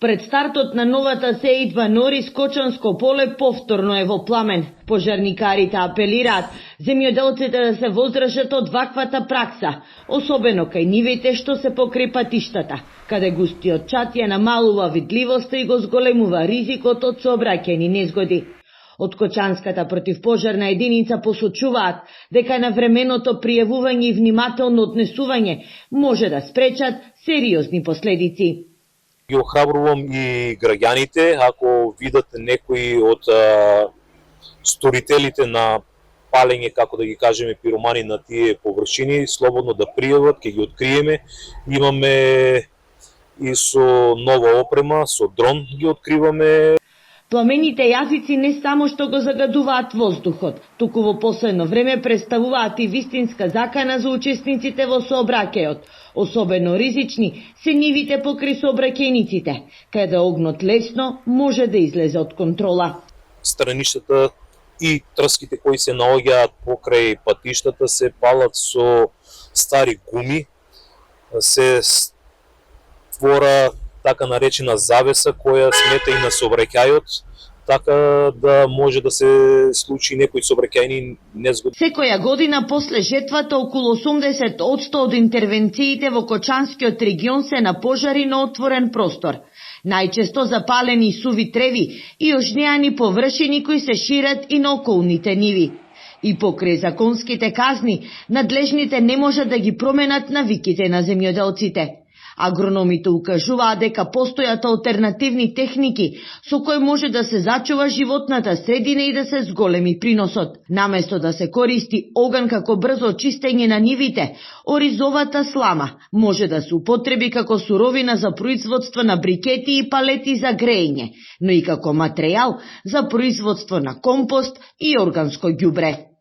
Пред стартот на новата сеитба Норис Кочанско поле повторно е во пламен. Пожарникарите апелираат земјоделците да се воздржат од ваквата пракса, особено кај нивите што се покрај патиштата, каде густиот чад ја намалува видливоста и го зголемува ризикот од сообраќајни незгоди. Од Кочанската противпожарна единица посочуваат дека навременото пријавување и внимателно однесување може да спречат сериозни последици. Ги охрабрувам и граѓаните, ако видат некои од сторителите на палење, како да ги кажеме, пиромани на тие површини, слободно да пријават, ќе ги откриеме. Имаме и со нова опрема, со дрон ги откриваме. Пламените јазици не само што го загадуваат воздухот, туку во последно време представуваат и вистинска закана за учесниците во сообраќајот. Особено ризични се нивите покрај сообраќајниците, каде огнот лесно може да излезе од контрола. Страништата и трските кои се наоѓаат покрај патиштата се палат со стари гуми, се створа така наречена завеса која смета и на сообраќајот, така да може да се случи некои сообраќајни незгоди. Секоја година после жетвата околу 80% од интервенциите во Кочанскиот регион се на пожари на отворен простор. Најчесто запалени суви треви и ожнеани површини кои се шират и на околните ниви. И покрај законските казни, надлежните не можат да ги променат навиките на земјоделците. Агрономите укажуваат дека постојат алтернативни техники со кои може да се зачува животната средина и да се зголеми приносот. Наместо да се користи оган како брзо чистење на нивите, оризовата слама може да се употреби како суровина за производство на брикети и палети за грејење, но и како материјал за производство на компост и органско ѓубре.